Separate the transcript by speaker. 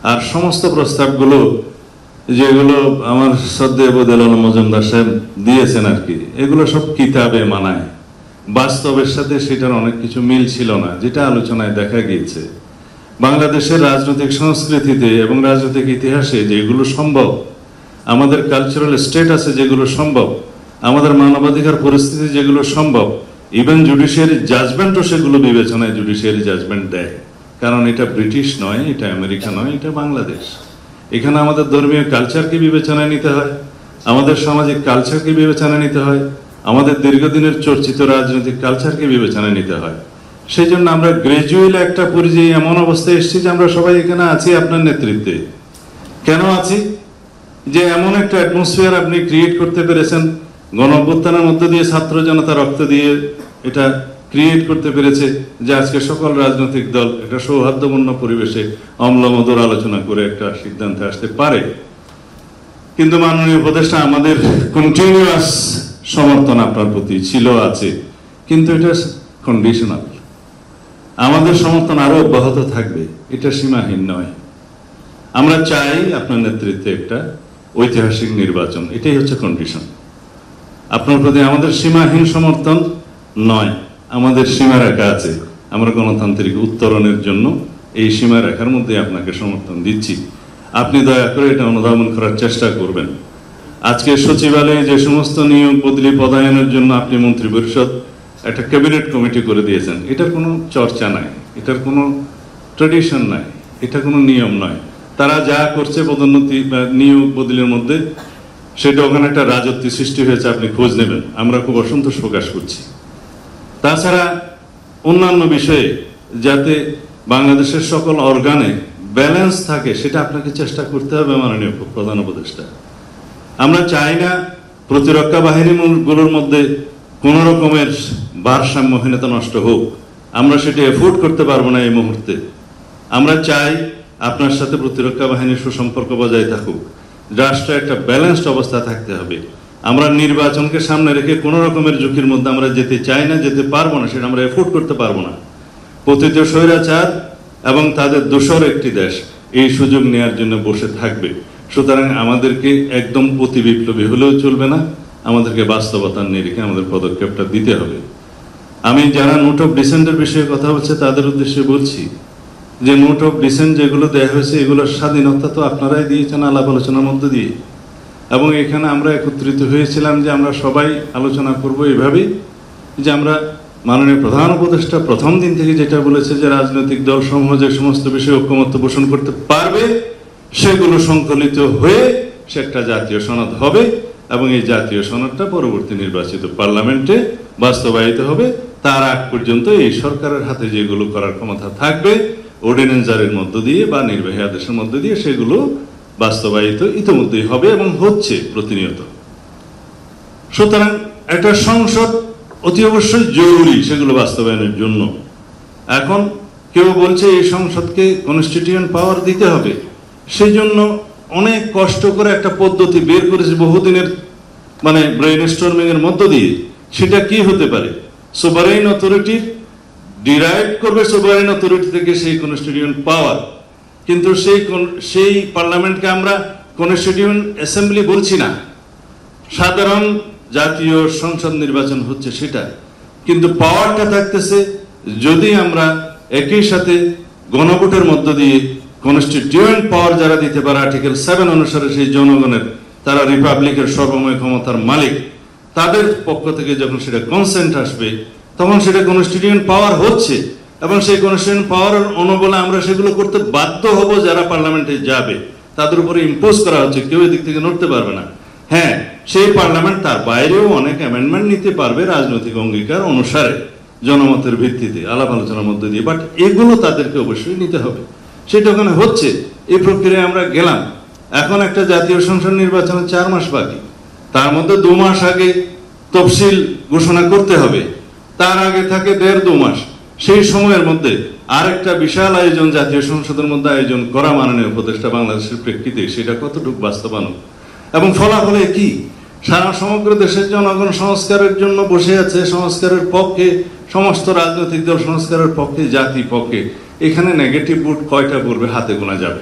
Speaker 1: আর সমস্ত প্রস্তাবগুলো যেগুলো আমার শ্রদ্ধেয় বদিউল আলম মজুমদার সাহেব দিয়েছেন আর কি, এগুলো সব কিতাবে মানায়, বাস্তবের সাথে সেটার অনেক কিছু মিল ছিল না, যেটা আলোচনায় দেখা গিয়েছে। বাংলাদেশের রাজনৈতিক সংস্কৃতিতে এবং রাজনৈতিক ইতিহাসে যেগুলো সম্ভব, আমাদের কালচারাল স্টেটাসে যেগুলো সম্ভব, আমাদের মানবাধিকার পরিস্থিতি যেগুলো সম্ভব, ইভেন জুডিশিয়ারি জাজমেন্টও সেগুলো বিবেচনায় জুডিশিয়ারি জাজমেন্ট দেয়। কারণ এটা ব্রিটিশ নয়, এটা আমেরিকা নয়, এটা বাংলাদেশ। এখানে আমাদের ধর্মীয় কালচারকে বিবেচনায় নিতে হয়, আমাদের সামাজিক কালচারকে বিবেচনায় নিতে হয়, আমাদের দীর্ঘদিনের চর্চিত রাজনৈতিক কালচারকে বিবেচনায় নিতে হয়। সেই জন্য আমরা গ্রাজুয়ালি একটা পর্যায়ে এমন অবস্থায় এসেছি যে আমরা সবাই এখানে আছি আপনার নেতৃত্বে। কেন আছি? যে এমন একটা অ্যাটমসফিয়ার আপনি ক্রিয়েট করতে পেরেছেন, গণ অভ্যুত্থানের মধ্যে দিয়ে ছাত্র জনতা রক্ত দিয়ে এটা ক্রিয়েট করতে পেরেছে, যে আজকে সকল রাজনৈতিক দল একটা সৌহার্দ্যপূর্ণ পরিবেশে অম্লমধুর আলোচনা করে একটা সিদ্ধান্তে আসতে পারে। কিন্তু মাননীয় উপদেষ্টা, আমাদের কন্টিনিউয়াস সমর্থন আপনার প্রতি ছিল, আছে, কিন্তু এটা কন্ডিশনাল। আমাদের সমর্থন আরো অব্যাহত থাকবে, এটা সীমাহীন নয়। আমরা চাই আপনার নেতৃত্বে একটা ঐতিহাসিক নির্বাচন, এটাই হচ্ছে কন্ডিশন। আপনার প্রতি আমাদের সীমাহীন সমর্থন নয়, আমাদের সীমারেখা আছে। আমরা গণতান্ত্রিক উত্তরণের জন্য এই সীমারেখার মধ্যে আপনাকে সমর্থন দিচ্ছি। আপনি দয়া করে এটা অনুধাবন করার চেষ্টা করবেন। আজকে সচিবালয়ে যে সমস্ত নিয়োগ বদলি পদায়নের জন্য আপনি মন্ত্রিপরিষদ একটা ক্যাবিনেট কমিটি করে দিয়েছেন, এটার কোনো চর্চা নাই, এটার কোনো ট্রেডিশন নাই, এটা কোনো নিয়ম নয়। তারা যা করছে পদোন্নতি বা নিয়োগ বদলির মধ্যে, সেটা ওখানে একটা রাজত্ব সৃষ্টি হয়েছে, আপনি খোঁজ নেবেন। আমরা খুব অসন্তোষ প্রকাশ করছি। তাছাড়া অন্যান্য বিষয়ে যাতে বাংলাদেশের সকল অর্গানে ব্যালেন্স থাকে, সেটা আপনাকে চেষ্টা করতে হবে মাননীয় প্রধান উপদেষ্টা। আমরা চাই না প্রতিরক্ষা বাহিনীগুলোর মধ্যে কোন রকমের ভারসাম্যহীনতা নষ্ট হোক, আমরা সেটা এফোর্ড করতে পারবো না এই মুহূর্তে। আমরা চাই আপনার সাথে প্রতিরক্ষা বাহিনীর সুসম্পর্ক বজায় থাকুক, রাষ্ট্রে একটা ব্যালেন্সড অবস্থা থাকতে হবে। আমরা নির্বাচনকে সামনে রেখে কোন রকমের ঝুঁকির মধ্যে আমরা যেতে চাই না, যেতে পারবো না, সেটা আমরা এফোর্ড করতে পারবো না। পতিত স্বৈরাচার এবং তাদের দোসর একটি দেশ এই সুযোগ নেওয়ার জন্য বসে থাকবে। সুতরাং আমাদেরকে একদম অতি বিপ্লবী হলেও চলবে না, আমাদেরকে বাস্তবতার নিরিখে আমাদের পদক্ষেপটা দিতে হবে। আমি যারা নোট অফ ডিসেন্টের বিষয়ে কথা বলছে তাদের উদ্দেশ্যে বলছি যে নোট অফ ডিসেন্ট যেগুলো দেওয়া হয়েছে, এগুলোর স্বাধীনতা তো আপনারাই দিয়েছেন আলাপ আলোচনার মধ্যে দিয়ে, এবং এখানে আমরা একত্রিত হয়েছিলাম যে আমরা সবাই আলোচনা করব এভাবেই, যে আমরা মাননীয় প্রধান উপদেষ্টা প্রথম দিন থেকে যেটা বলেছে যে রাজনৈতিক দল সমূহ যে সমস্ত বিষয়ে ঐকমত্য পোষণ করতে পারবে, সেগুলো সংকলিত হয়ে সে একটা জাতীয় সনদ হবে, এবং এই জাতীয় সনদটা পরবর্তী নির্বাচিত পার্লামেন্টে বাস্তবায়িত হবে। তার আগ পর্যন্ত এই সরকারের হাতে যেগুলো করার ক্ষমতা থাকবে, অর্ডিন্যান্স জারির মধ্য দিয়ে বা নির্বাহী আদেশের মধ্য দিয়ে, সেগুলো বাস্তবায়িত ইতিমধ্যেই হবে এবং হচ্ছে প্রতিনিয়ত। সুতরাং একটা সংসদ অতি অবশ্যই জরুরি সেগুলো বাস্তবায়নের জন্য। এখন কেউ বলছে এই সংসদকে কনস্টিটিউয়েন্ট পাওয়ার দিতে হবে, সেই জন্য অনেক কষ্ট করে একটা পদ্ধতি বের করেছে বহুদিনের, মানে ব্রেইন স্টর্মিং এর মধ্য দিয়ে। সেটা কি হতে পারে? সোভারেইন অথরিটির ডিরাইভ করবে সোভারেইন অথরিটি থেকে সেই কনস্টিটিউয়েন্ট পাওয়ার, কিন্তু সেই পার্লামেন্টকে আমরা কনস্টিটিউয়েন্ট অ্যাসেম্বলি বলছি না, সাধারণ জাতীয় সংসদ নির্বাচন হচ্ছে সেটা। কিন্তু পাওয়ারটা থাকতেছে যদি আমরা একই সাথে গণভোটের মধ্য দিয়ে কনস্টিটিউয়েন্ট পাওয়ার যারা দিতে পারে আর্টিকেল 7 অনুসারে, সেই জনগণের, তারা রিপাবলিকের সর্বময় ক্ষমতার মালিক, তাদের পক্ষ থেকে যখন সেটা কনসেন্ট আসবে, তখন সেটা কনস্টিটিউয়েন্ট পাওয়ার হচ্ছে, এবং সেই কনস্টিটিউয়েন্ট পাওয়ারের অনুবলে আমরা সেগুলো করতে বাধ্য হব। যারা পার্লামেন্টে যাবে তাদের উপরে ইম্পোজ করা হচ্ছে, কেউ এদিক থেকে নড়তে পারবে না। হ্যাঁ, সেই পার্লামেন্ট তার বাইরেও অনেক অ্যামেন্ডমেন্ট নিতে পারবে রাজনৈতিক অঙ্গীকার অনুসারে, জনমতের ভিত্তিতে, আলাপ আলোচনার মধ্যে দিয়ে, বাট এগুলো তাদেরকে অবশ্যই নিতে হবে। সেটা ওখানে হচ্ছে, এই প্রক্রিয়ায় আমরা গেলাম। এখন একটা জাতীয় সংসদ নির্বাচনের 4 মাস বাকি, তার মধ্যে 2 মাস আগে তফসিল ঘোষণা করতে হবে, তার আগে থাকে 1.5-2 মাস। সেই সময়ের মধ্যে আরেকটা বিশাল আয়োজন জাতীয় সংসদের মধ্যে আয়োজন করা মাননীয় উপদেষ্টা বাংলাদেশের প্রেক্ষিতে, সেটা কতটুকু বাস্তবায়ন এবং ফলাফলে কি? সারা সমগ্র দেশের জনগণ সংস্কারের জন্য বসে আছে, সংস্কারের পক্ষে, সমস্ত রাজনৈতিক দল সংস্কারের পক্ষে, জাতি পক্ষে। এখানে নেগেটিভ ভোট কয়টা পড়বে হাতে গোনা যাবে।